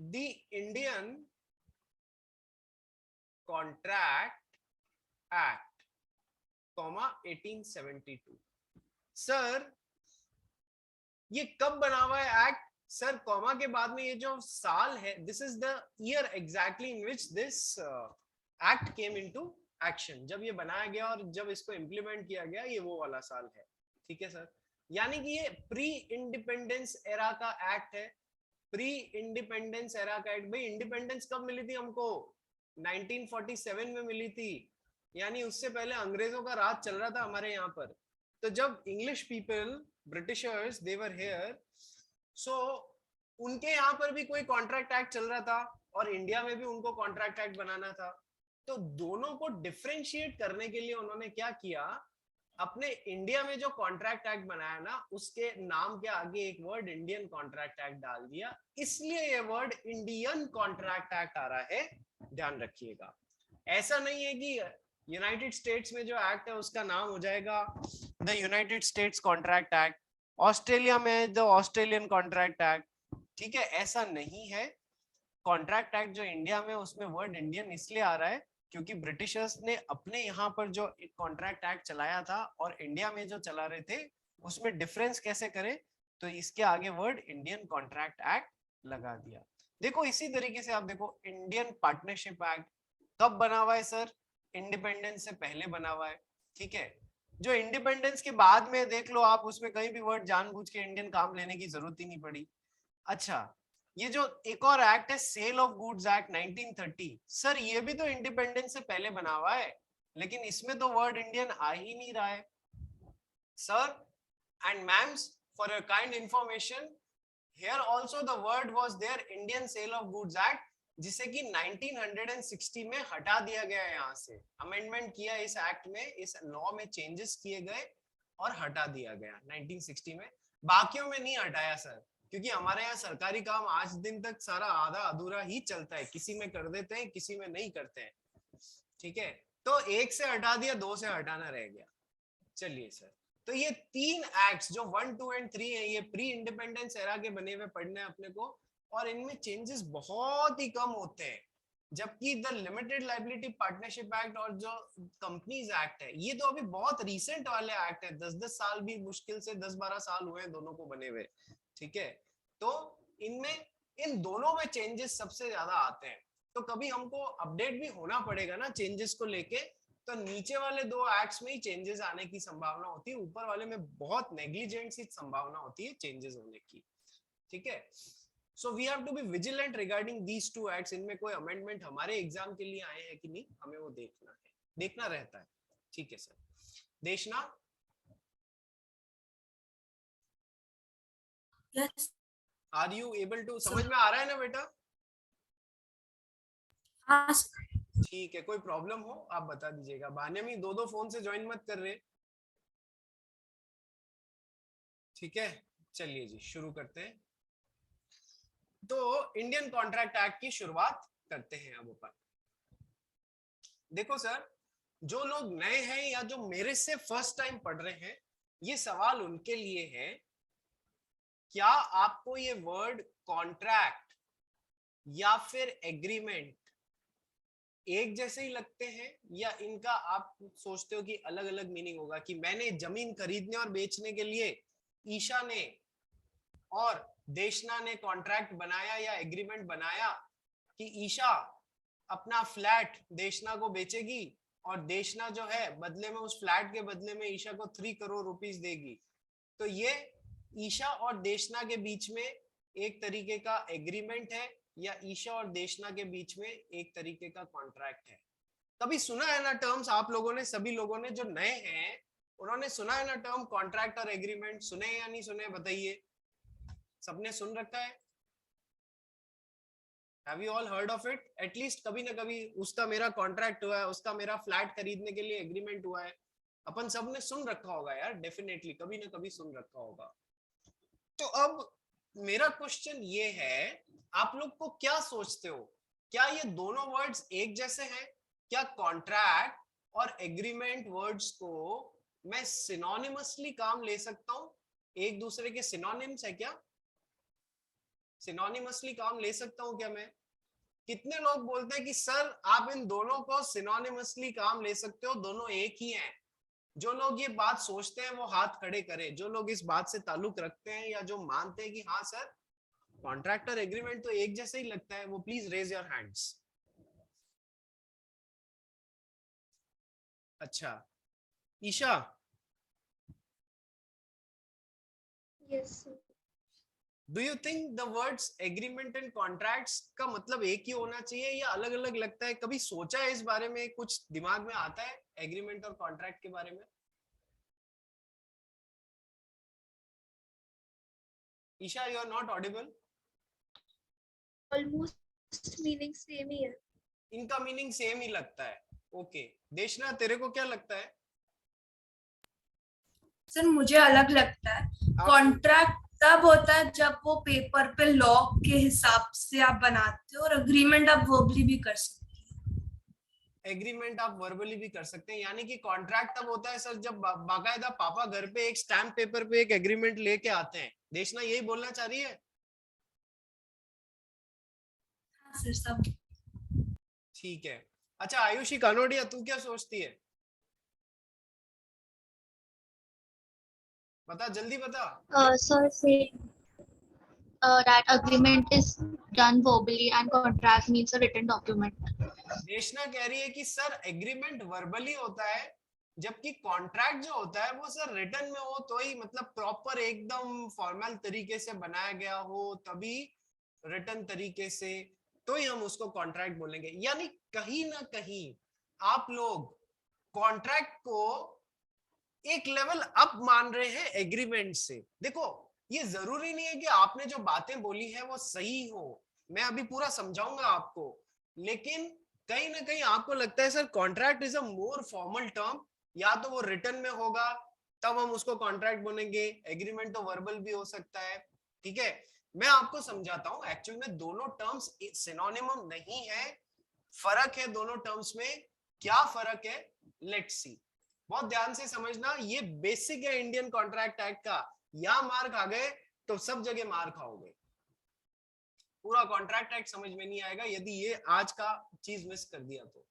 The Indian contract act, 1872। Sir ये कब बना हुआ है एक्ट? सर कॉमा के बाद में ये जो साल है, this is the year exactly in which this act came into action. जब ये बनाया गया और जब इसको इम्प्लीमेंट किया गया, ये वो वाला साल है। ठीक है सर, यानी कि ये प्री इंडिपेंडेंस एरा का एक्ट है। प्री इंडिपेंडेंस एरा का एक्ट। भाई इंडिपेंडेंस कब मिली थी हमको? 1947 में मिली थी, यानी उससे पहले अंग्रेजों का राज चल रहा था हमारे यहाँ पर। तो जब English people, Britishers, they were here, so उनके यहाँ पर भी कोई कॉन्ट्रैक्ट एक्ट चल रहा था और इंडिया में भी उनको कॉन्ट्रैक्ट एक्ट बनाना था। तो दोनों को डिफरेंशिएट करने के लिए उन्होंने क्या किया, अपने इंडिया में जो कॉन्ट्रैक्ट एक्ट बनाया ना, उसके नाम के आगे एक वर्ड इंडियन कॉन्ट्रैक्ट एक्ट डाल दिया, इसलिए ये वर्ड इंडियन कॉन्ट्रैक्ट एक्ट आ रहा है। ध्यान रखिएगा, ऐसा नहीं है कि यूनाइटेड स्टेट्स में जो एक्ट है उसका नाम हो जाएगा the United states contract act, Australia में द ऑस्ट्रेलियन कॉन्ट्रैक्ट एक्ट। ठीक है, ऐसा नहीं है। कॉन्ट्रैक्ट एक्ट जो इंडिया में, उसमें वर्ड इंडियन इसलिए आ रहा है क्योंकि ब्रिटिशर्स ने अपने यहाँ पर जो कॉन्ट्रैक्ट एक्ट चलाया था और इंडिया में जो चला रहे थे, उसमें डिफरेंस कैसे करें, तो इसके आगे वर्ड इंडियन कॉन्ट्रैक्ट एक्ट लगा दिया। देखो इसी तरीके से आप देखो, इंडियन पार्टनरशिप एक्ट कब बना हुआ है सर? इंडिपेंडेंस से पहले बना हुआ है। ठीक है, जो इंडिपेंडेंस के बाद में देख लो आप, उसमें कहीं भी वर्ड जानबूझ के इंडियन काम लेने की जरूरत ही नहीं पड़ी। अच्छा, ये जो एक और एक्ट है sale of goods act 1930, sir ये भी तो इंडिपेंडेंस से पहले बना हुआ है, लेकिन इसमें तो वर्ड इंडियन आ ही नहीं रहा है। Sir and ma'ams, for your kind information, here also the word was there Indian sale of goods act, जिसे कि 1960 में हटा दिया गया है। यहाँ से अमेंडमेंट किया इस एक्ट में, इस लॉ में चेंजेस किए गए और हटा दिया गया 1960 में। बाकियों में नहीं हटाया सर, क्योंकि हमारे यहाँ सरकारी काम आज दिन तक सारा आधा अधूरा ही चलता है, किसी में कर देते हैं, किसी में नहीं करते हैं। ठीक है, तो एक से हटा दिया, दो से हटाना रह गया। चलिए सर, तो ये तीन एक्ट्स जो 1, 2 एंड 3 है, ये प्री इंडिपेंडेंस एरा के बने हुए पढ़ने हैं अपने को, और इनमें चेंजेस बहुत ही कम होते हैं। जबकि the limited liability partnership act और जो कंपनीज एक्ट है, ये तो अभी बहुत रीसेंट वाले एक्ट है, 10-10 साल भी मुश्किल से 10-12 साल हुए हैं दोनों को बने हुए। ठीक है, तो इनमें इन दोनों में चेंजेस सबसे ज्यादा आते हैं। तो कभी हमको अपडेट भी होना पड़ेगा ना चेंजेस को लेके, तो नीचे वाले दो एक्ट्स में ही चेंजेस आने की संभावना होती है, ऊपर वाले में बहुत नेग्लिजेंट सी संभावना होती है चेंजेस होने की। ठीक है, so we have to be vigilant regarding these two acts. इनमें कोई अमेंडमेंट हमारे एग्जाम के लिए आए हैं कि नहीं, हमें वो देखना है, देखना रहता है। ठीक है sir, Deshna yes. Are you able to, समझ में आ रहा है ना बेटा? हाँ। ठीक है, कोई प्रॉब्लम हो आप बता दीजिएगा। बहाने में दो दो फोन से ज्वाइन मत कर रहे। ठीक है, चलिए जी शुरू करते हैं। तो इंडियन कॉन्ट्रैक्ट एक्ट की शुरुआत करते हैं अब अपन। देखो सर, जो लोग नए हैं या जो मेरे से फर्स्ट टाइम पढ़ रहे हैं, ये सवाल उनके लिए है, क्या आपको ये वर्ड कॉन्ट्रैक्ट या फिर एग्रीमेंट एक जैसे ही लगते हैं, या इनका आप सोचते हो कि अलग अलग मीनिंग होगा? कि मैंने जमीन खरीदने और बेचने के लिए ईशा ने और देशना ने कॉन्ट्रैक्ट बनाया या एग्रीमेंट बनाया कि ईशा अपना फ्लैट देशना को बेचेगी, और देशना जो है बदले में, उस फ्लैट के बदले में ईशा को 3 करोड़ रुपीस देगी। तो ये ईशा और देशना के बीच में एक तरीके का एग्रीमेंट है, या ईशा और देशना के बीच में एक तरीके का कॉन्ट्रैक्ट है। कभी सुना है ना टर्म्स आप लोगों ने? सभी लोगों ने जो नए हैं उन्होंने सुना है ना टर्म कॉन्ट्रैक्ट और एग्रीमेंट? सुने या नहीं सुने बताइए, सबने सुन रखा है? Have you all heard of it? At least कभी ना कभी उसका मेरा कॉन्ट्रैक्ट हुआ है, उसका मेरा फ्लैट खरीदने के लिए एग्रीमेंट हुआ है। अपन सब ने सुन रखा होगा यार, डेफिनेटली कभी ना कभी सुन रखा होगा। तो अब मेरा क्वेश्चन ये है, आप लोग को क्या सोचते हो, क्या ये दोनों वर्ड्स एक जैसे हैं? क्या कॉन्ट्रैक्ट और एग्रीमेंट वर्ड्स को मैं सिनोनिमसली काम ले सकता हूं? एक दूसरे के सिनोनिम्स है क्या? सिनोनिमसली काम ले सकता हूं क्या मैं? कितने लोग बोलते हैं कि सर आप इन दोनों को सिनोनिमसली काम ले सकते हो, दोनों एक ही हैं? जो लोग ये बात सोचते हैं वो हाथ खड़े करें, जो लोग इस बात से ताल्लुक रखते हैं या जो मानते हैं कि हाँ सर कॉन्ट्रैक्ट और एग्रीमेंट तो एक जैसे ही लगता है, वो प्लीज रेज योर हैंड्स। अच्छा, Isha, yes sir. Do you think the words agreement and contracts का मतलब एक ही होना चाहिए या अलग अलग लगता है? कभी सोचा है इस बारे में? कुछ दिमाग में आता है एग्रीमेंट और कॉन्ट्रैक्ट के बारे में? Isha, you are not audible. Almost meaning same ही है। इनका मीनिंग सेम ही लगता है। ओके, देशना तेरे को क्या लगता है? सर मुझे अलग लगता है। आप कॉन्ट्रैक्ट तब होता है जब वो पेपर पे लॉ के हिसाब से आप बनाते हो, और अग्रीमेंट आप वर्बली भी कर सकते एग्रीमेंट आप वर्बली भी कर सकते हैं, यानी कि कॉन्ट्रैक्ट तब होता है सर जब बाकायदा पापा घर पे एक स्टैम्प पेपर पे एक एग्रीमेंट लेके आते हैं। देशना यही बोलना चाह रही है? हैं सर सब। ठीक है। अच्छा आयुषी कानोडिया, तू क्या सोचती है? बता, जल्दी बता। सर से that agreement is done verbally and contract means a written document. देशना कह रही है कि सर एग्रीमेंट वर्बली होता है, जबकि कॉन्ट्रैक्ट जो होता है वो सर रिटन में हो तो ही, मतलब प्रॉपर एकदम फॉर्मल तरीके से बनाया गया हो, तभी रिटन तरीके से, तो ही हम उसको कॉन्ट्रैक्ट बोलेंगे। यानी कहीं ना कहीं आप लोग कॉन्ट्रैक्ट को एक लेवल अप मान रहे हैं एग्रीमेंट से। देखो, ये जरूरी नहीं है कि आपने जो बातें बोली है वो सही हो, मैं अभी पूरा समझाऊंगा आपको, लेकिन कहीं ना कहीं आपको लगता है sir contract is a more formal term, या तो वो रिटन में होगा तब हम उसको कॉन्ट्रैक्ट बोलेंगे, एग्रीमेंट तो वर्बल भी हो सकता है। ठीक है, मैं आपको समझाता हूं, एक्चुअल में दोनों टर्म्स सिनोनिमम नहीं है, फर्क है दोनों टर्म्स में। क्या फर्क है? लेट्स सी, बहुत ध्यान से समझना, ये बेसिक है इंडियन कॉन्ट्रैक्ट एक्ट का। या मार खा गए तो सब जगह मार खाओगे, पूरा कॉन्ट्रैक्ट एक्ट समझ में नहीं आएगा यदि ये आज का चीज मिस कर दिया तो।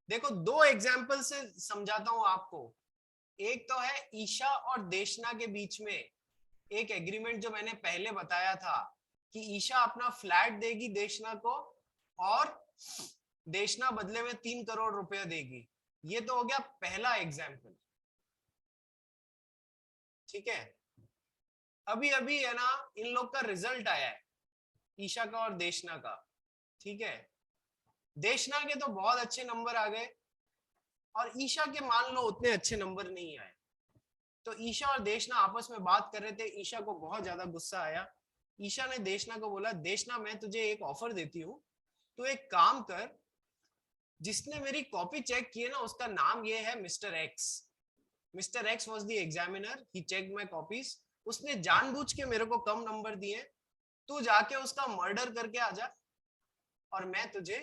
देखो, दो एग्जांपल से समझाता हूं आपको। एक तो है ईशा और देशना के बीच में एक एग्रीमेंट जो मैंने पहले बताया था कि ईशा अपना फ्लैट देगी देशना को और देशना बदले में 3 करोड़ रुपया देगी। ये तो हो गया पहला एग्जाम्पल। ठीक है, अभी अभी है ना इन लोग का रिजल्ट आया है, ईशा का और देशना का। ठीक है, देशना के तो बहुत अच्छे नंबर आ गए और ईशा के मान लो उतने अच्छे नंबर नहीं आए। तो ईशा और देशना आपस में बात कर रहे थे, ईशा को बहुत ज्यादा गुस्सा आया। ईशा ने देशना को बोला, देशना मैं तुझे एक ऑफर देती हूँ, तू एक काम कर, जिसने मेरी कॉपी चेक की है ना उसका नाम ये है mister X. Mister X was the examiner, he check my copies, उसने जानबूझ के मेरे को कम नंबर दिए, तू जाके उसका मर्डर करके आ जा और मैं तुझे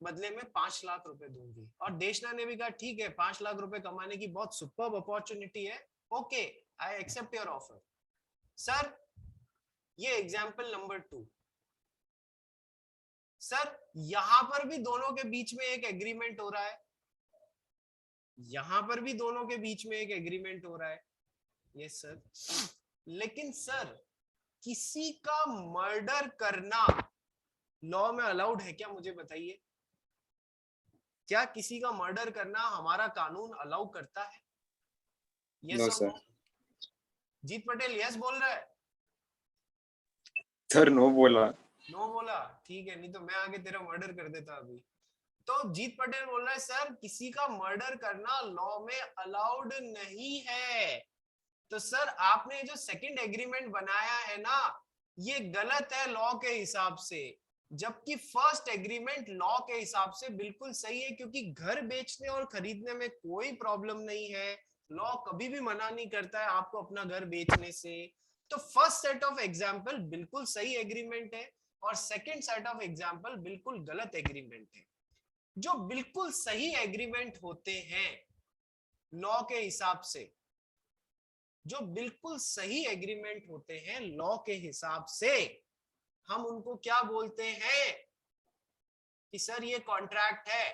बदले में 5 लाख रुपए दूंगी। और देशना ने भी कहा ठीक है, 5 लाख रुपए कमाने की बहुत सुपर्ब अपॉर्चुनिटी है, okay I accept your offer. Sir ये एग्जाम्पल नंबर 2। सर यहां पर भी दोनों के बीच में एक एग्रीमेंट हो रहा है, यहां पर भी दोनों के बीच में एक एग्रीमेंट हो रहा है, यस सर, लेकिन सर किसी का मर्डर करना लॉ में अलाउड है क्या? मुझे बताइए, क्या किसी का मर्डर करना हमारा कानून अलाउ करता है? यस और नो? जीत पटेल यस बोल रहा है, सर नो बोला। नो बोला? ठीक है, नहीं तो मैं आगे तेरा मर्डर कर देता अभी। तो जीत पटेल बोल रहा है सर किसी का मर्डर करना लॉ में अलाउड नहीं है। तो सर आपने जो सेकंड एग्रीमेंट बनाया है ना, ये गलत है लॉ के हिसाब से, जबकि फर्स्ट एग्रीमेंट लॉ के हिसाब से बिल्कुल सही है, क्योंकि घर बेचने और खरीदने में कोई प्रॉब्लम नहीं है, लॉ कभी भी मना नहीं करता है आपको अपना घर बेचने से। तो फर्स्ट सेट ऑफ एग्जाम्पल बिल्कुल सही एग्रीमेंट है और सेकंड सेट ऑफ एग्जाम्पल बिल्कुल गलत एग्रीमेंट है। जो बिल्कुल सही एग्रीमेंट होते हैं लॉ के हिसाब से, जो बिल्कुल सही एग्रीमेंट होते हैं लॉ के हिसाब से, हम उनको क्या बोलते हैं कि सर ये कॉन्ट्रैक्ट है।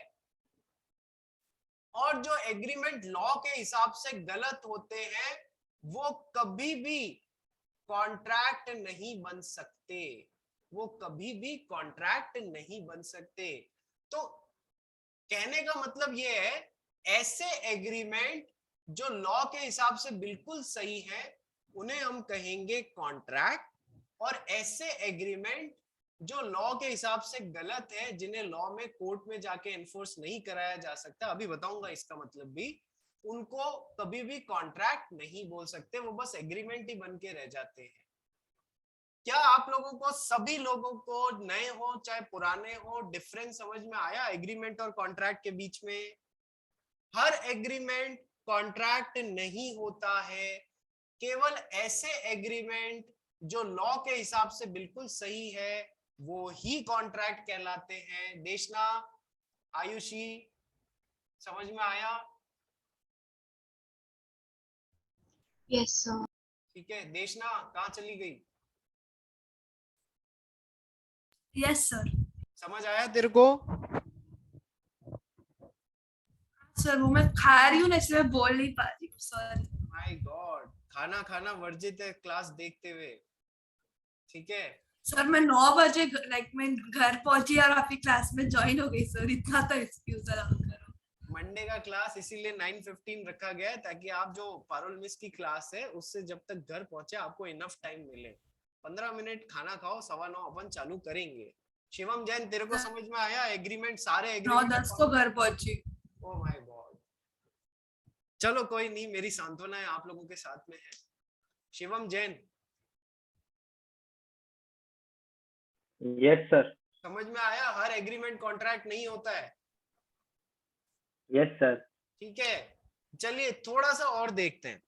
और जो एग्रीमेंट लॉ के हिसाब से गलत होते हैं वो कभी भी कॉन्ट्रैक्ट नहीं बन सकते, वो कभी भी कॉन्ट्रैक्ट नहीं बन सकते। तो कहने का मतलब ये है, ऐसे एग्रीमेंट जो लॉ के हिसाब से बिल्कुल सही है उन्हें हम कहेंगे कॉन्ट्रैक्ट, और ऐसे एग्रीमेंट जो लॉ के हिसाब से गलत है, जिन्हें लॉ में कोर्ट में जाके एनफोर्स नहीं कराया जा सकता, अभी बताऊंगा इसका मतलब भी, उनको कभी भी कॉन्ट्रैक्ट नहीं बोल सकते, वो बस एग्रीमेंट ही बन के रह जाते हैं। क्या आप लोगों को, सभी लोगों को, नए हो चाहे पुराने हो, डिफरेंस समझ में आया एग्रीमेंट और कॉन्ट्रैक्ट के बीच में? हर एग्रीमेंट कॉन्ट्रैक्ट नहीं होता है, केवल ऐसे एग्रीमेंट जो लॉ के हिसाब से बिल्कुल सही है वो ही कॉन्ट्रैक्ट कहलाते हैं। देशना, आयुषी, समझ में आया? Yes, sir. ठीक है, देशना कहाँ चली गई? Yes sir. समझ आया तेरे को? सर वो मैं खा रही हूँ ना इसलिए मैं बोल नहीं पा रही, सॉरी। माय गॉड, खाना खाना वर्जित है क्लास देखते हुए, ठीक है? सर मैं 9 बजे लाइक मैं घर पहुंची और आपकी क्लास में ज्वाइन हो गई सर, इतना तो एक्सक्यूज अलाउ करो। मंडे का क्लास इसीलिए 9:15 रखा गया है ताकि आप जो पारुल मिस की क्लास है उससे जब तक घर पहुंचे आपको इनफ टाइम मिले। 15 मिनट खाना खाओ, 9:15 अपन चालू करेंगे। शिवम जैन, तेरे को समझ में आया एग्रीमेंट? सारे एग्रीमेंट 9:10 को घर पहुंची। ओ माय गॉड, चलो कोई नहीं, मेरी सांत्वना है आप लोगों के साथ में है। Shivam Jain, yes sir. समझ में आया? हर एग्रीमेंट कॉन्ट्रैक्ट नहीं होता है। Yes sir. ठीक है, चलिए थोड़ा सा और देखते हैं।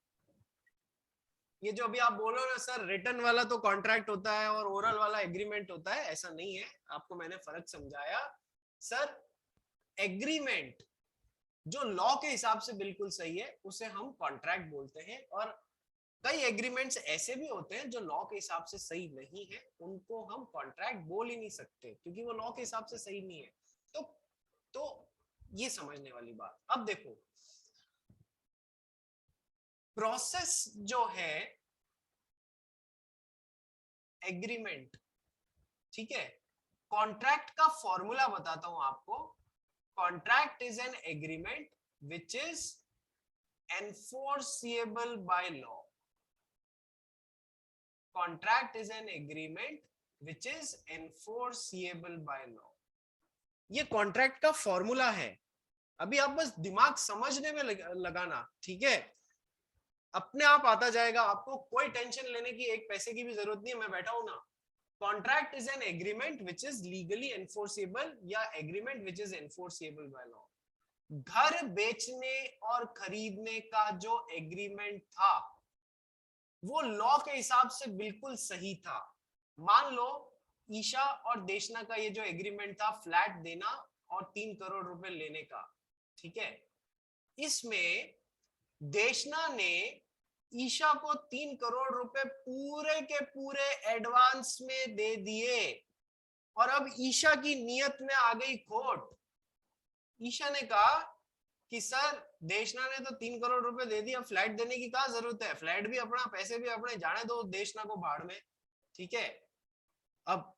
ये जो अभी आप बोलो ना सर रिटन वाला तो कॉन्ट्रैक्ट होता है और ओरल वाला एग्रीमेंट होता है, ऐसा नहीं है, आपको मैंने फर्क समझाया। सर एग्रीमेंट जो लॉ के हिसाब से बिल्कुल सही है उसे हम कॉन्ट्रैक्ट बोलते हैं, और कई एग्रीमेंट्स ऐसे भी होते हैं जो लॉ के हिसाब से सही नहीं है, उनको हम कॉन्ट्रैक्ट बोल ही नहीं सकते क्योंकि वो लॉ के हिसाब से सही नहीं है। तो ये समझने वाली बात। अब देखो प्रोसेस जो है एग्रीमेंट, ठीक है, कॉन्ट्रैक्ट का फॉर्मूला बताता हूं आपको। Contract is an agreement which is enforceable by law. Contract is an agreement which is enforceable by law. ये कॉन्ट्रैक्ट का फॉर्मूला है, अभी आप बस दिमाग समझने में लगाना, ठीक है? अपने आप आता जाएगा, आपको कोई टेंशन लेने की एक पैसे की भी जरूरत नहीं है, मैं बैठा हूं ना। Contract is an agreement which is legally enforceable या agreement which is enforceable by law. घर बेचने और खरीदने का जो एग्रीमेंट था वो लॉ के हिसाब से बिल्कुल सही था। मान लो ईशा और देशना का ये जो एग्रीमेंट था फ्लैट देना और 3 करोड़ रुपए लेने का, ठीक है, इसमें देशना ने ईशा को 3 करोड़ रुपए पूरे के पूरे एडवांस में दे दिए, और अब ईशा की नीयत में आ गई खोट। ईशा ने कहा कि सर देशना ने तो 3 करोड़ रुपए दे दिया, फ्लैट देने की क्या जरूरत है, फ्लैट भी अपना, पैसे भी अपने, जाने दो देशना को भाड़ में, ठीक है। अब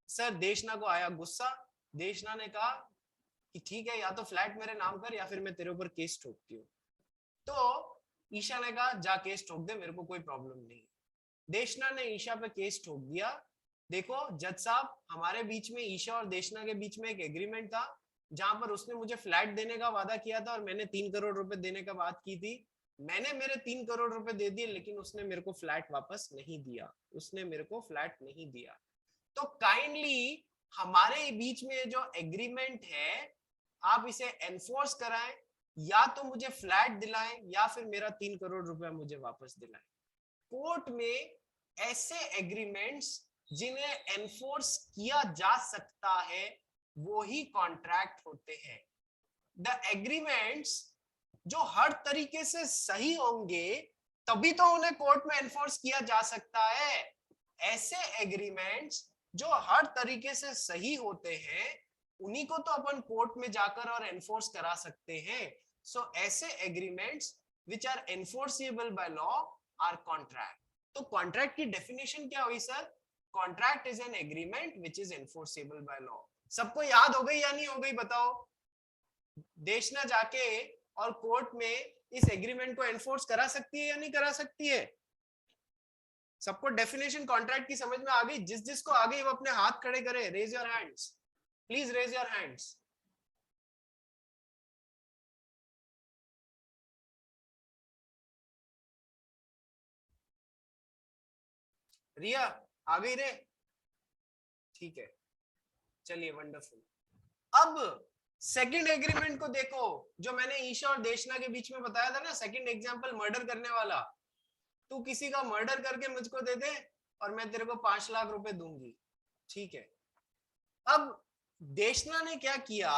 सर देशना को आया गुस्सा, देशना ने कहा कि ठीक है या तो फ्लैट मेरे नाम कर या फिर मैं तेरे ऊपर केस ठोकती हूँ। तो ईशा ने कहा जा केस ठोक दे, मेरे को कोई प्रॉब्लम नहीं। देशना ने ईशा पे केस ठोक दिया। देखो जज साहब, हमारे बीच में, ईशा और देशना के बीच में एक एग्रीमेंट था जहां पर उसने मुझे फ्लैट देने का वादा किया था और मैंने 3 करोड़ रुपए देने का बात की थी। मैंने मेरे 3 करोड़ रुपए दे दिए लेकिन उसने मेरे को फ्लैट वापस नहीं दिया, उसने मेरे को फ्लैट नहीं दिया। तो काइंडली हमारे बीच में जो एग्रीमेंट है आप इसे एनफोर्स कराएं, या तो मुझे फ्लैट दिलाएं या फिर मेरा 3 करोड़ रुपया मुझे वापस दिलाएं। कोर्ट में ऐसे एग्रीमेंट्स जिन्हें एनफोर्स किया जा सकता है वो ही कॉन्ट्रैक्ट होते हैं। द एग्रीमेंट्स जो हर तरीके से सही होंगे तभी तो उन्हें कोर्ट में एनफोर्स किया जा सकता है। ऐसे एग्रीमेंट्स जो हर तरीके से सही होते हैं उन्हीं को तो अपन कोर्ट में जाकर और एनफोर्स करा सकते हैं. सो ऐसे agreements which are enforceable by law are contract. तो कॉन्ट्रैक्ट की डेफिनेशन क्या हुई sir? Contract is an agreement which is enforceable by law. सबको याद हो गई या नहीं हो गई बताओ? देशना जाके और कोर्ट में इस एग्रीमेंट को एनफोर्स करा सकती है या नहीं करा सकती है? सबको डेफिनेशन कॉन्ट्रैक्ट की समझ में आ गई? जिस जिसको आ गई वो अपने हाथ खड़े करे. Raise your hands, please raise your hands. Riya आ गई रे? ठीक है, चलिए वंडरफुल. अब सेकंड एग्रीमेंट को देखो जो मैंने ईशा और देशना के बीच में बताया था ना. सेकंड एग्जांपल मर्डर करने वाला. तू किसी का मर्डर करके मुझको दे दे और मैं तेरे को 5 लाख रुपए दूंगी. ठीक है. अब देशना ने क्या किया?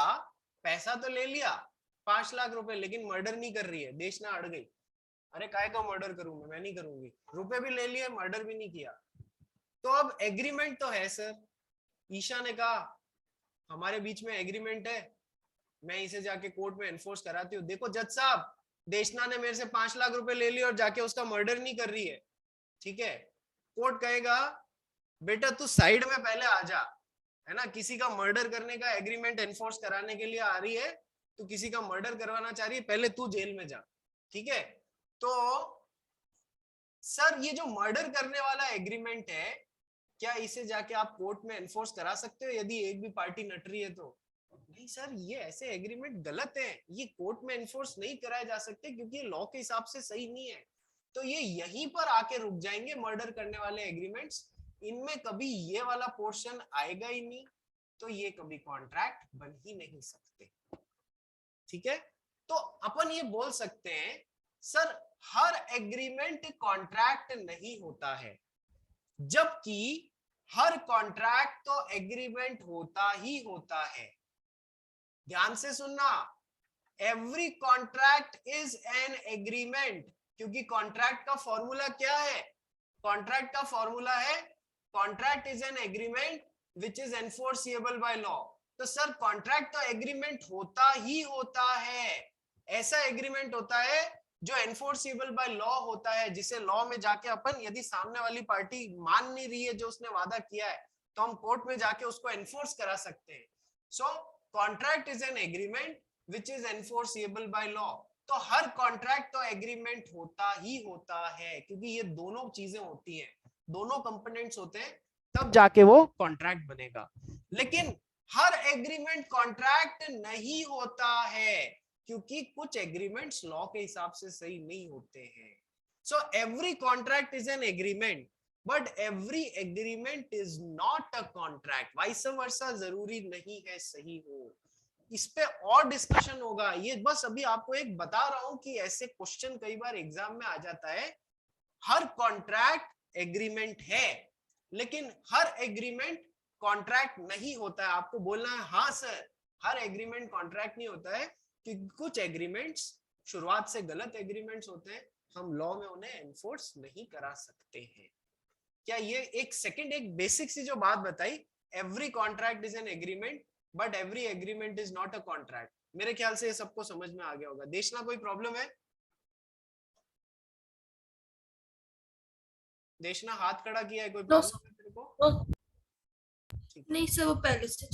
पैसा तो ले लिया 5 लाख रुपए, लेकिन मर्डर नहीं कर रही है. देशना अड़ गई. अरे काय का मर्डर करूं मैं नहीं करूंगी. रुपए भी ले लिए, मर्डर भी नहीं किया. तो अब एग्रीमेंट तो है सर. ईशा ने कहा हमारे बीच में एग्रीमेंट है, मैं इसे जाके कोर्ट में एनफोर्स कराती हूँ. देखो जज साहब, देशना ने मेरे से 5 लाख रुपए ले लिए और जाके उसका मर्डर नहीं कर रही है. ठीक है. कोर्ट कहेगा बेटा तू साइड में पहले आ जा, है ना. किसी का मर्डर करने का एग्रीमेंट एनफोर्स कराने के लिए आ रही है, तू किसी का मर्डर करवाना चाह रही है, पहले तू जेल में जा. ठीक है. तो सर ये जो मर्डर करने वाला एग्रीमेंट है, क्या इसे जाके आप कोर्ट में एनफोर्स करा सकते हो यदि एक भी पार्टी नट रही है तो? नहीं सर, ये ऐसे एग्रीमेंट गलत है. ये कोर्ट में एनफोर्स नहीं कराए जा सकते क्योंकि लॉ के हिसाब से सही नहीं है. तो ये यहीं पर आके रुक जाएंगे मर्डर करने वाले एग्रीमेंट्स. इनमें कभी ये वाला पोर्शन आएगा ही नहीं, तो ये कभी कॉन्ट्रैक्ट बन ही नहीं सकते. ठीक है. तो अपन ये बोल सकते हैं सर हर एग्रीमेंट कॉन्ट्रैक्ट नहीं होता है, जबकि हर कॉन्ट्रैक्ट तो एग्रीमेंट होता ही होता है. ध्यान से सुनना, every contract is an agreement. क्योंकि कॉन्ट्रैक्ट का फॉर्मूला क्या है? कॉन्ट्रैक्ट का फॉर्मूला है contract is an agreement which is enforceable bye law. तो सर कॉन्ट्रैक्ट तो एग्रीमेंट होता ही होता है. ऐसा एग्रीमेंट होता है जो एनफोर्सिबल बाय लॉ होता है, जिसे लॉ में जाके अपन यदि सामने वाली पार्टी मान नहीं रही है जो उसने वादा किया है, तो हम कोर्ट में जाके उसको एनफोर्स करा सकते हैं. So contract is an agreement which is enforceable by law. तो हर कॉन्ट्रैक्ट तो एग्रीमेंट होता ही होता है, क्योंकि ये दोनों चीजें होती हैं, दोनों कंपोनेंट्स होते हैं, तब जाके वो कॉन्ट्रैक्ट बनेगा. लेकिन हर एग्रीमेंट कॉन्ट्रैक्ट नहीं होता है, क्योंकि कुछ एग्रीमेंट्स लॉ के हिसाब से सही नहीं होते हैं. So every contract is an agreement, but every agreement is not a contract. Vice versa जरूरी नहीं है सही हो. इस पे और डिस्कशन होगा. ये बस अभी आपको एक बता रहा हूं कि ऐसे क्वेश्चन कई बार एग्जाम में आ जाता है. हर कॉन्ट्रैक्ट एग्रीमेंट है, लेकिन हर एग्रीमेंट कॉन्ट्रैक्ट नहीं होता है. आपको बोलना है हाँ सर हर एग्रीमेंट कॉन्ट्रैक्ट नहीं होता है, कि कुछ एग्रीमेंट्स शुरुआत से गलत एग्रीमेंट्स होते हैं, हम लॉ में उन्हें एनफोर्स नहीं करा सकते हैं. क्या ये एक सेकंड एक बेसिक सी जो बात बताई, every contract is an agreement but every agreement is not a contract, मेरे ख्याल से ये सबको समझ में आ गया होगा. देशना कोई प्रॉब्लम है? देशना हाथ खड़ा किया है, कोई प्रॉब्लम है तेरे को? नहीं सर, वो पहले से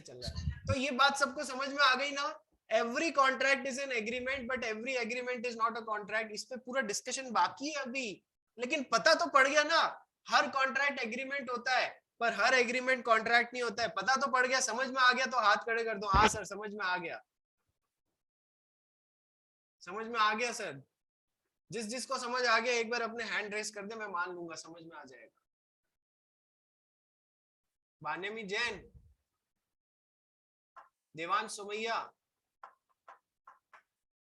चल रहा है. तो ये बात सबको समझ में आ गई ना? Every contract is an agreement but every agreement is not a contract. इस पे पूरा डिस्कशन बाकी है अभी, लेकिन पता तो पड़ गया ना. हर कॉन्ट्रैक्ट एग्रीमेंट होता है पर हर एग्रीमेंट कॉन्ट्रैक्ट नहीं होता है. पता तो पड़ गया, समझ में आ गया तो हाथ खड़े कर दो. हाँ सर समझ में आ गया, समझ में आ गया सर. जिस जिसको समझ आ गया एक बार अपने हैंड रेस कर दे, मैं मान लूंगा समझ में आ जाएगा. बानेमी जैन, देवांश सोमैया,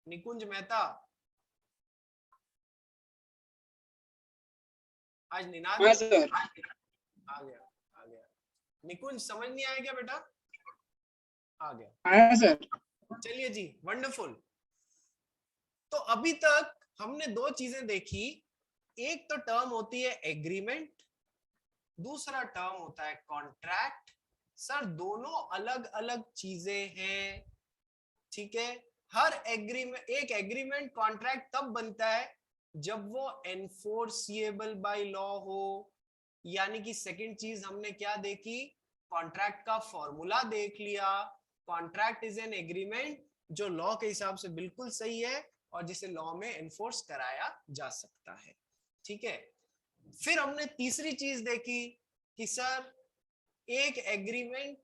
निकुंज मेहता, आज निनाद हाँ सर आ गया. निकुंज समझ नहीं आया क्या बेटा? आ गया. हाँ सर. चलिए जी, वंडरफुल. तो अभी तक हमने दो चीजें देखी. एक तो टर्म होती है एग्रीमेंट, दूसरा टर्म होता है कॉन्ट्रैक्ट। सर दोनों अलग अलग चीजें हैं, ठीक है। हर एग्रीमेंट, एक एग्रीमेंट कॉन्ट्रैक्ट तब बनता है जब वो एनफोर्सिएबल बाय लॉ हो। यानी कि सेकंड चीज हमने क्या देखी, कॉन्ट्रैक्ट का फॉर्मूला देख लिया। कॉन्ट्रैक्ट इज एन एग्रीमेंट जो लॉ के हिसाब से बिल्कुल सही है और जिसे लॉ में एनफोर्स कराया जा सकता है, ठीक है। फिर हमने तीसरी चीज देखी कि सर एक एग्रीमेंट,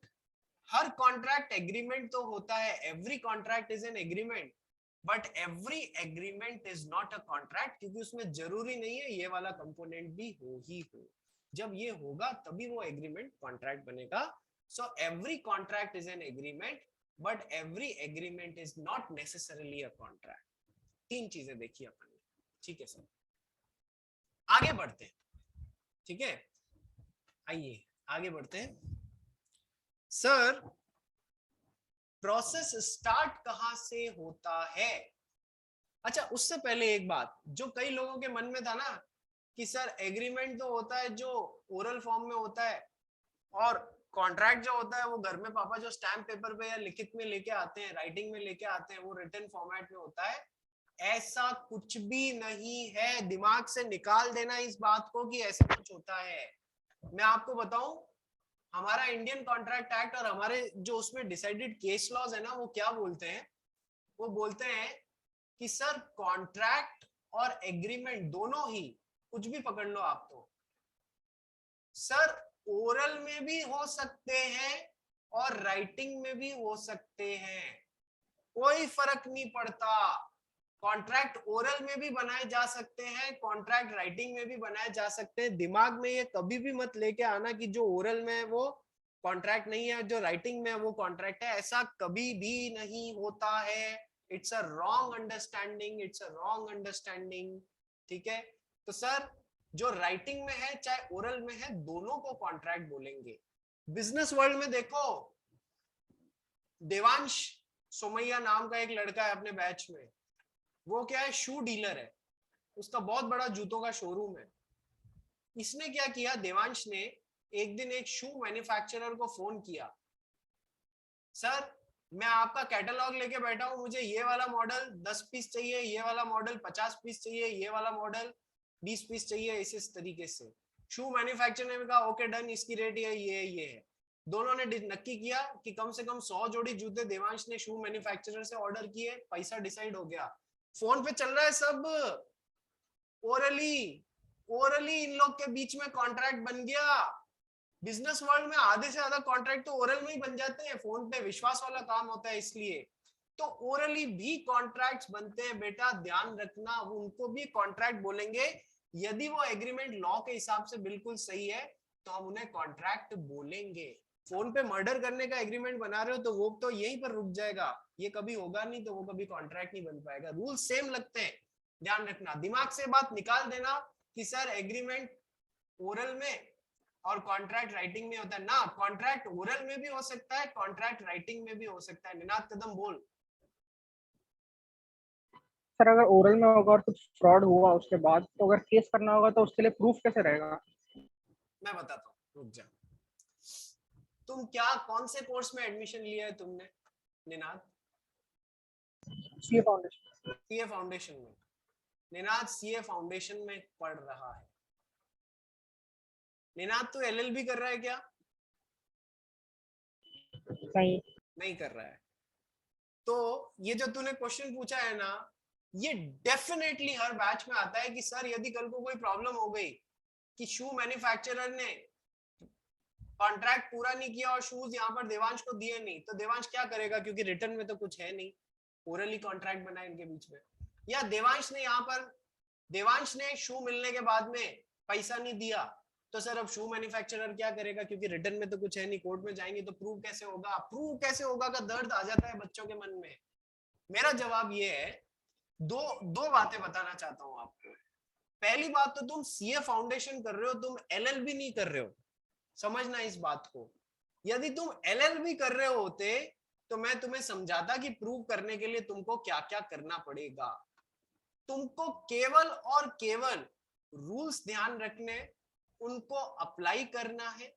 हर कॉन्ट्रैक्ट एग्रीमेंट तो होता है, every contract is an agreement, but every agreement is not a contract, क्योंकि उसमें जरूरी नहीं है ये वाला कंपोनेंट भी हो ही हो। जब ये होगा तभी वो एग्रीमेंट कॉन्ट्रैक्ट बनेगा। So every contract is an agreement, but every agreement is not necessarily a contract. तीन चीजें देखी अपन ने, ठीक है सर। आगे बढ़ते हैं, ठीक है, आइए आगे बढ़ते हैं। सर प्रोसेस स्टार्ट कहां से होता है? अच्छा उससे पहले एक बात जो कई लोगों के मन में था ना कि सर एग्रीमेंट तो होता है जो ओरल फॉर्म में होता है, और कॉन्ट्रैक्ट जो होता है वो घर में पापा जो स्टैम्प पेपर पे या लिखित में लेके आते हैं, राइटिंग में लेके आते हैं, वो रिटन फॉर्मेट में होता है। ऐसा कुछ भी नहीं है, दिमाग से निकाल देना इस बात को कि ऐसा कुछ होता है। मैं आपको बताऊं, हमारा इंडियन कॉन्ट्रैक्ट एक्ट और हमारे जो उसमें डिसाइडेड केस लॉज है ना, वो क्या बोलते हैं, वो बोलते हैं कि सर कॉन्ट्रैक्ट और एग्रीमेंट दोनों ही, कुछ भी पकड़ लो आप, तो सर ओरल में भी हो सकते हैं और राइटिंग में भी हो सकते हैं, कोई फर्क नहीं पड़ता। कॉन्ट्रैक्ट ओरल में भी बनाए जा सकते हैं, कॉन्ट्रैक्ट राइटिंग में भी बनाए जा सकते हैं। दिमाग में ये कभी भी मत लेके आना कि जो ओरल में है वो कॉन्ट्रैक्ट नहीं है, जो राइटिंग में है वो कॉन्ट्रैक्ट है, ऐसा कभी भी नहीं होता है। It's a wrong understanding, it's a wrong understanding, ठीक है। तो सर जो राइटिंग में है चाहे ओरल में है, दोनों को कॉन्ट्रैक्ट बोलेंगे। बिजनेस वर्ल्ड में देखो, देवांश सोमैया नाम का एक लड़का है अपने बैच में, वो क्या है, शू डीलर है, उसका बहुत बड़ा जूतों का शोरूम है। इसने क्या किया, देवांश ने एक दिन एक शू मैन्युफैक्चरर को फोन किया, सर मैं आपका कैटलॉग लेके बैठा हूं, मुझे ये वाला मॉडल 10 पीस चाहिए, ये वाला मॉडल 50 पीस चाहिए, ये वाला मॉडल 20 पीस चाहिए, इस तरीके से। शू मैन्युफैक्चरर ने कहा ओके डन, इसकी रेट ये है। दोनों ने नक्की किया कि कम से कम 100 जोड़ी जूते देवांश ने शू मैन्युफैक्चरर से ऑर्डर किए, पैसा डिसाइड हो गया। फोन पे चल रहा है सब, ओरली ओरली इन लोग के बीच में कॉन्ट्रैक्ट बन गया। बिजनेस वर्ल्ड में आधे से ज्यादा कॉन्ट्रैक्ट तो ओरल में ही बन जाते हैं, फोन पे विश्वास वाला काम होता है इसलिए। तो ओरली भी कॉन्ट्रैक्ट्स बनते हैं बेटा, ध्यान रखना, उनको भी कॉन्ट्रैक्ट बोलेंगे। यदि वो एग्रीमेंट लॉ के हिसाब से बिल्कुल सही है तो हम उन्हें कॉन्ट्रैक्ट बोलेंगे। फोन पे मर्डर करने का एग्रीमेंट बना रहे हो तो वो तो यहीं पर रुक जाएगा, ये कभी होगा नहीं, तो वो कभी कॉन्ट्रैक्ट नहीं बन पाएगा। रूल सेम लगते हैं, ध्यान रखना। दिमाग से बात निकाल देना कि सर एग्रीमेंट ओरल में और कॉन्ट्रैक्ट राइटिंग में होता है ना, कॉन्ट्रैक्ट ओरल में भी हो सकता है, कॉन्ट्रैक्ट राइटिंग में भी हो सकता है। निनाद कदम बोल। सर अगर ओरल में होगा और कुछ फ्रॉड हुआ उसके बाद, तो अगर केस करना होगा तो उसके लिए प्रूफ कैसे रहेगा? मैं बताता हूँ, रुक जा। तुम क्या कौन से कोर्स में एडमिशन लिया है तुमने Ninad? CA foundation. CA foundation में। निनाद सीए फाउंडेशन में पढ़ रहा है। निनाद तू एलएलबी कर रहा है क्या? नहीं कर रहा है। तो ये जो तूने क्वेश्चन पूछा है ना, ये डेफिनेटली हर बैच में आता है कि सर यदि कल को कोई प्रॉब्लम हो गई कि शू मैन्युफैक्चरर ने कॉन्ट्रैक्ट पूरा नहीं किया और शूज यहाँ पर देवांश को दिए नहीं, तो देवांश क्या करेगा, क्योंकि रिटर्न में तो कुछ है नहीं, ओरली कॉन्ट्रैक्ट बना इनके बीच में। या देवांश ने यहाँ पर, देवांश ने शू मिलने के बाद में पैसा नहीं दिया, तो सर अब शू मैन्युफैक्चरर क्या करेगा, क्योंकि रिटर्न में तो कुछ है नहीं, कोर्ट में जाएंगे तो प्रूव कैसे होगा, प्रूव कैसे होगा का दर्द आ जाता है बच्चों के मन में। मेरा जवाब ये है, दो बातें बताना चाहता हूं आपको। पहली बात तो तुम सीए फाउंडेशन कर रहे हो, तुम एलएलबी नहीं कर रहे हो, समझना इस बात को। यदि तुम एलएलबी कर रहे होते तो मैं तुम्हें समझाता कि प्रूव करने के लिए तुमको क्या क्या करना पड़ेगा। तुमको केवल और केवल रूल्स ध्यान रखने, उनको अप्लाई करना है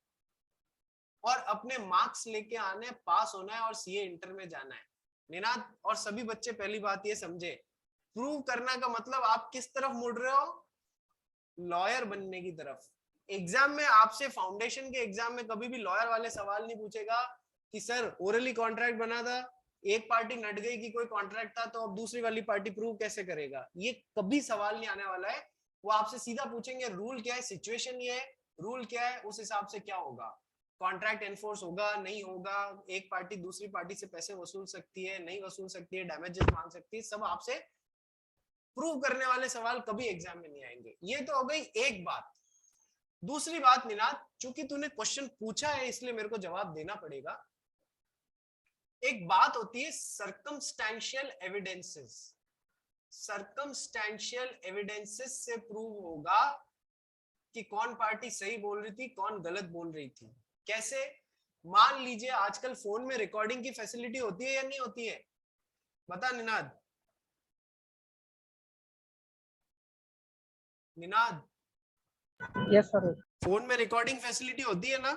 और अपने मार्क्स लेके आने हैं, पास होना है और सीए इंटर में जाना है। निनाद और सभी बच्चे पहली बात ये समझे, प्रूव करना का मतलब आप किस तरफ मुड़ रहे हो, लॉयर बनने की तरफ। एग्जाम में आपसे, फाउंडेशन के एग्जाम में कभी भी लॉयर वाले सवाल नहीं पूछेगा कि सर ओरली कॉन्ट्रैक्ट बना था, एक पार्टी नट गई कि कोई कॉन्ट्रैक्ट था, तो अब दूसरी वाली पार्टी प्रूव कैसे करेगा, ये कभी सवाल नहीं आने वाला है। वो आपसे सीधा पूछेंगे रूल क्या है, सिचुएशन ये है, रूल क्या है, उस हिसाब से क्या होगा, कॉन्ट्रैक्ट एनफोर्स होगा नहीं होगा, एक पार्टी दूसरी पार्टी से पैसे वसूल सकती है नहीं वसूल सकती है, डैमेजेस मांग सकती है, सब आपसे प्रूव करने वाले सवाल कभी एग्जाम में नहीं आएंगे। ये तो हो गई एक बात। दूसरी बात निनाद, चूंकि तूने क्वेश्चन पूछा है इसलिए मेरे को जवाब देना पड़ेगा। एक बात होती है सर्कमस्टेंशियल एविडेंसेस। सर्कमस्टेंशियल एविडेंसेस से प्रूव होगा कि कौन पार्टी सही बोल रही थी कौन गलत बोल रही थी। कैसे? मान लीजिए आजकल फोन में रिकॉर्डिंग की फैसिलिटी होती है या नहीं होती है, बता Ninad. Ninad, yes sir. Phone में रिकॉर्डिंग फैसिलिटी होती है ना?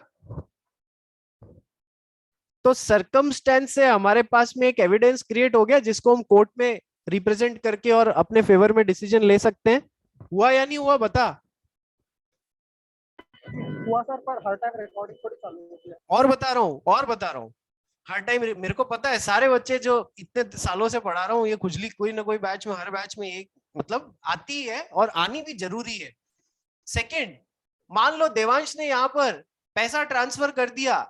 तो सर्कमस्टेंस से हमारे पास में एक एविडेंस क्रिएट हो गया जिसको हम कोर्ट में रिप्रेजेंट करके और अपने फेवर में डिसीजन ले सकते हैं। हुआ या नहीं हुआ बता। हुआ सर, पर हर टाइम रिकॉर्डिंग थोड़ी चालू होती है। और बता रहा हूँ हर टाइम मेरे को पता है, सारे बच्चे जो इतने सालों से पढ़ा रहा हूँ ये खुजली कोई ना कोई बैच में, हर बैच में एक मतलब आती है और आनी भी जरूरी है। सेकंड, मान लो देवांश ने यहाँ पर पैसा ट्रांसफर कर दिया,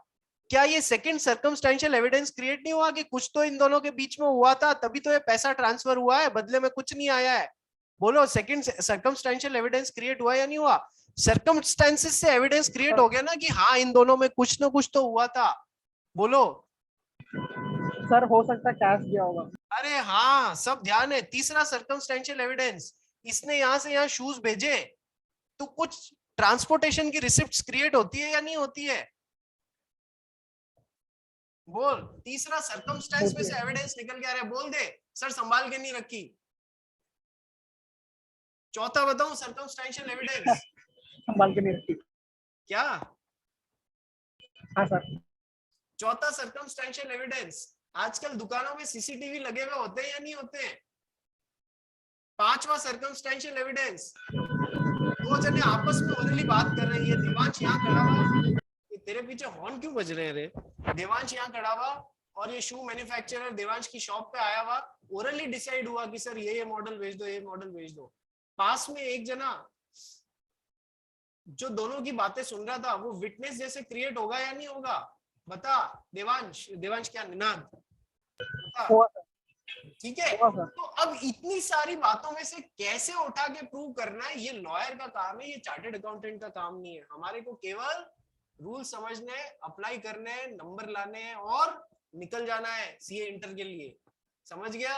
क्या ये सेकंड सर्कमस्टेंशियल एविडेंस क्रिएट नहीं हुआ कि कुछ तो इन दोनों के बीच में हुआ था तभी तो ये पैसा ट्रांसफर हुआ है, बदले में कुछ नहीं आया है? बोलो, सेकंड सर्कमस्टेंशियल एविडेंस क्रिएट हुआ या नहीं हुआ? सर्कमस्टेंसेस से एविडेंस क्रिएट हो गया ना कि हाँ इन दोनों में कुछ ना कुछ तो हुआ था। बोलो सर, हो सकता है कैश दिया होगा। अरे हाँ, सब ध्यान है। तीसरा सर्कमस्टेंशियल एविडेंस, इसने यहां से यहाँ शूज भेजे तो कुछ ट्रांसपोर्टेशन की रिसिप्ट्स क्रिएट होती है या नहीं होती है? बोल, तीसरा सर्कमस्टेंस में से एविडेंस निकल के आ रहा है, बोल दे सर संभाल के नहीं रखी। चौथा बताऊं सर्कमस्टेंशियल एविडेंस संभाल के नहीं रखी क्या? हाँ सर। चौथा सर्कमस्टेंशियल एविडेंस, आजकल दुकानों में सीसीटीवी लगे हुए होते हैं या नहीं होते हैं? पांचवा सर्कमस्टेंशियल एविडेंस, दो जने आपस में ओरली बात कर रहे हैं, देवांश यहाँ खड़ा हुआ, ये तेरे पीछे हॉर्न क्यों बज रहे हैं रे? देवांश यहाँ खड़ा हुआ और ये शू मैन्युफैक्चरर देवांश की शॉप पे आया हुआ, ओरली डिसाइड हुआ कि सर ये मॉडल भेज दो, ये मॉडल भेज दो। पास में एक जना जो दोनों की बातें सुन रहा था वो विटनेस जैसे क्रिएट होगा या नहीं होगा? बता देवांश, देवांश क्या निनाद बता। हुआ सर। ठीक है, हुआ सर। तो अब इतनी सारी बातों में से कैसे उठा के प्रूव करना है, ये लॉयर का काम है, ये चार्टर्ड अकाउंटेंट का काम नहीं है। हमारे को केवल रूल समझने, अप्लाई करने, नंबर लाने और निकल जाना है सीए इंटर के लिए। समझ गया?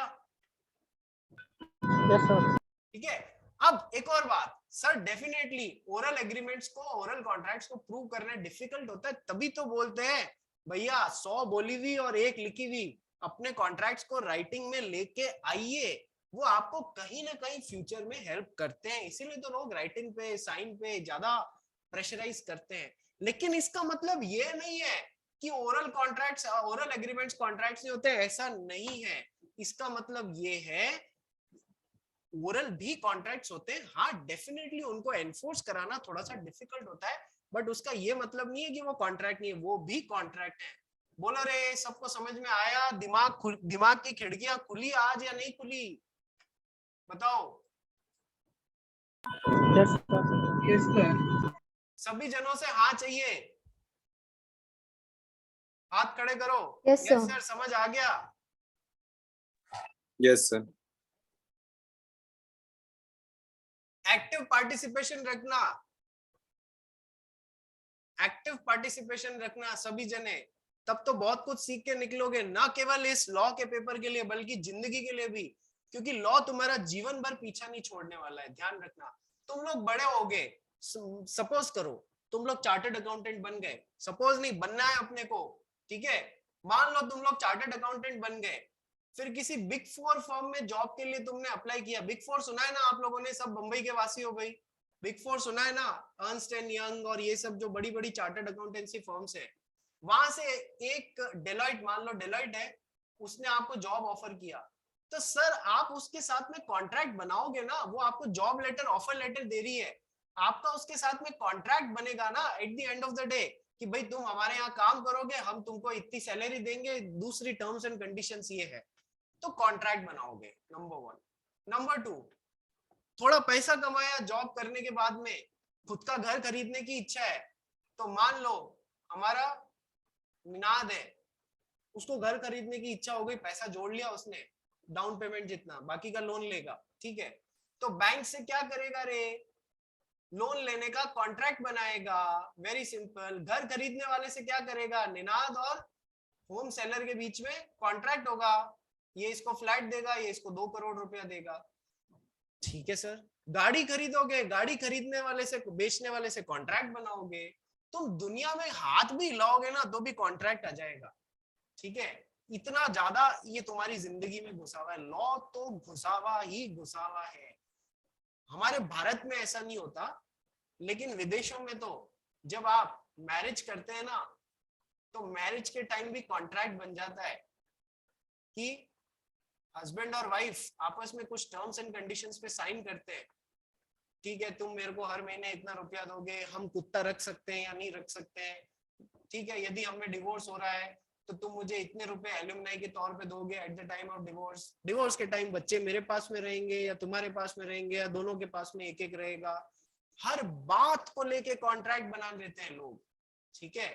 Yes sir. ठीक है। अब एक और बात सर, डेफिनेटली ओरल एग्रीमेंट्स को, ओरल कॉन्ट्रैक्ट्स को प्रूव करना डिफिकल्ट होता है, तभी तो बोलते हैं भैया 100 बोली हुई और 1 लिखी हुई अपने कॉन्ट्रैक्ट्स को राइटिंग में लेके आइए, वो आपको कहीं ना कहीं फ्यूचर में हेल्प करते हैं। इसीलिए तो लोग राइटिंग पे, साइन पे ज्यादा प्रेशराइज करते हैं। लेकिन इसका मतलब ये नहीं है कि oral contracts, oral agreements contracts नहीं होते, ऐसा नहीं है। इसका मतलब ये है ओरल भी कॉन्ट्रैक्ट्स होते हैं, हाँ डेफिनेटली उनको एनफोर्स कराना थोड़ा सा डिफिकल्ट होता है, बट उसका ये मतलब नहीं है कि वो कॉन्ट्रैक्ट नहीं है, वो भी कॉन्ट्रैक्ट है। बोलो रे, सबको समझ में आया? दिमाग की खिड़कियां खुली आज या नहीं खुली? बताओ। Yes sir. Yes sir. सभी जनों से हाँ चाहिए, हाथ खड़े करो। यस सर, समझ आ गया? Yes sir. एक्टिव पार्टिसिपेशन रखना, एक्टिव पार्टिसिपेशन रखना सभी जने, तब तो बहुत कुछ सीख के निकलोगे, ना केवल इस लॉ के पेपर के लिए बल्कि जिंदगी के लिए भी, क्योंकि लॉ तुम्हारा जीवन भर पीछा नहीं छोड़ने वाला है। ध्यान रखना, तुम लोग बड़े होगे, सपोज करो तुम लोग चार्टर्ड अकाउंटेंट बन गए, सपोज नहीं बनना है अपने को, ठीक है, मान लो तुम लोग चार्टर्ड अकाउंटेंट बन गए, फिर किसी बिग 4 फर्म में जॉब के लिए तुमने अप्लाई किया। बिग 4 सुना है ना आप लोगों ने, सब बंबई के वासी हो गई, बिग फोर सुना है ना, अर्नस्ट एंड यंग और ये सब जो बड़ी बड़ी चार्टर्ड अकाउंटेंसी फर्म्स है, वहां से एक डेलॉइट, मान लो डेलॉइट है, उसने आपको जॉब ऑफर किया, तो सर आप उसके साथ में कॉन्ट्रैक्ट बनाओगे ना, वो आपको जॉब लेटर ऑफर लेटर दे रही है, आपका उसके साथ में कॉन्ट्रैक्ट बनेगा ना at the end of the day कि भाई तुम हमारे यहाँ काम करोगे, हम तुमको इतनी सैलरी देंगे, दूसरी टर्म्स एंड कंडीशंस ये है, तो कॉन्ट्रैक्ट बनाओगे, नंबर 1। नंबर 2, थोड़ा पैसा कमाया जॉब करने के बाद में, खुद का घर खरीदने की इच्छा है, तो मान लो हमारा निनाद है, उसको घर खरीदने की इच्छा हो गई, पैसा जोड़ लिया उसने, डाउन पेमेंट जितना, बाकी का लोन लेगा, ठीक है, तो बैंक से क्या करेगा रे, लोन लेने का कॉन्ट्रैक्ट बनाएगा, वेरी सिंपल। घर खरीदने वाले से क्या करेगा, निनाद और होम सेलर के बीच में कॉन्ट्रैक्ट होगा, ये इसको फ्लैट देगा, ये इसको 2 करोड़ रुपया देगा, ठीक है सर। गाड़ी खरीदोगे, गाड़ी खरीदने वाले से, बेचने वाले से कॉन्ट्रैक्ट बनाओगे, तुम दुनिया में हाथ भी हिलाओगे ना तो भी कॉन्ट्रैक्ट आ जाएगा, ठीक है। इतना ज्यादा ये तुम्हारी जिंदगी में घुसा हुआ है, लॉ तो घुसावा ही घुसावा है। हमारे भारत में ऐसा नहीं होता, लेकिन विदेशों में तो जब आप मैरिज करते हैं ना, तो मैरिज के टाइम भी कॉन्ट्रैक्ट बन जाता है कि हस्बैंड और वाइफ आपस में कुछ टर्म्स एंड कंडीशंस पे साइन करते हैं, ठीक है, तुम मेरे को हर महीने इतना रुपया दोगे, हम कुत्ता रख सकते हैं या नहीं रख सकते हैं, ठीक है, यदि हमें डिवोर्स हो रहा है तो तुम मुझे इतने रुपए एल्यूमनाई के तौर पे दोगे at the time of divorce, divorce के टाइम बच्चे मेरे पास में रहेंगे या तुम्हारे पास में रहेंगे या दोनों के पास में एक एक रहेगा, हर बात को लेके कॉन्ट्रैक्ट बना देते हैं लोग, ठीक है।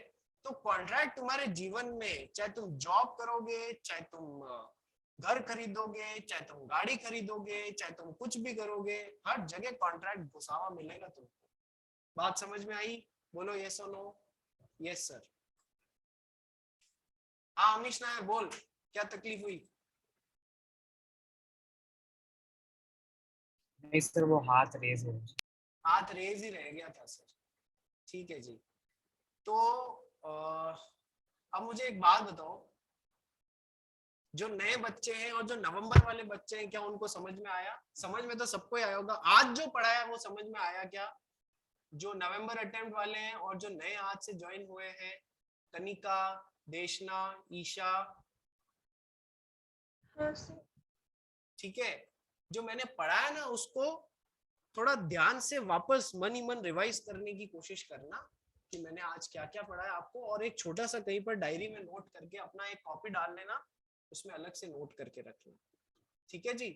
तो कॉन्ट्रैक्ट तुम्हारे जीवन में, चाहे तुम जॉब करोगे, चाहे तुम घर खरीदोगे, चाहे तुम गाड़ी खरीदोगे, चाहे तुम कुछ भी करोगे, हर जगह कॉन्ट्रैक्ट घुसावा मिलेगा तुमको। बात समझ में आई? बोलो यस और नो। Yes sir. हाँ अमीश नायर बोल, क्या तकलीफ हुई? नहीं सर, वो हाथ रेज है। हाथ रेज ही रह गया था सर, ठीक है जी। तो अब मुझे एक बात बताओ, जो नए बच्चे हैं और जो नवंबर वाले बच्चे हैं, क्या उनको समझ में आया? समझ में तो सबको ही आया होगा। आज जो पढ़ाया वो समझ में आया क्या? जो नवंबर अटेम्प्ट वाले हैं और जो नए आज से ज्वाइन हुए हैं, कनिका, देशना, ईशा, ठीक है, जो मैंने पढ़ाया ना उसको थोड़ा ध्यान से वापस मन ही मन रिवाइज करने की कोशिश करना कि मैंने आज क्या क्या पढ़ाया आपको, और एक छोटा सा कहीं पर डायरी में नोट करके अपना एक कॉपी डाल लेना, उसमें अलग से नोट करके रखना, ठीक है जी।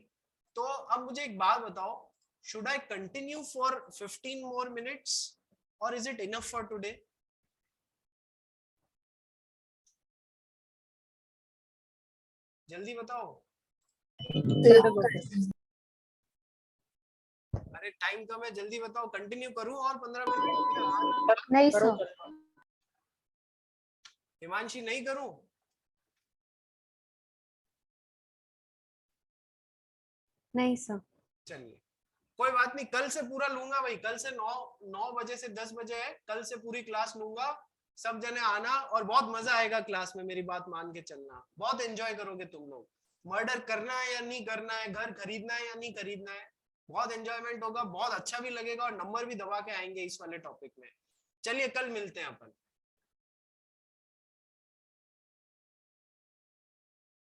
तो अब मुझे एक बात बताओ, should I continue for 15 more minutes और is it enough for today? जल्दी बताओ। अरे टाइम कम है, जल्दी बताओ, कंटिन्यू करूं और 15 मिनट? नहीं सर। हिमांशी नहीं करूं? नहीं सर। चलिए कोई बात नहीं, कल से पूरा लूंगा भाई, कल से 9 बजे से 10 बजे है, कल से पूरी क्लास लूंगा, सब जने आना और बहुत मजा आएगा क्लास में, मेरी बात मान के चलना, बहुत एंजॉय करोगे तुम लोग। मर्डर करना है या नहीं करना है, घर खरीदना है या नहीं खरीदना है, बहुत एंजॉयमेंट होगा, बहुत अच्छा भी लगेगा और नंबर भी दबा के आएंगे इस वाले टॉपिक में। चलिए कल मिलते हैं अपन।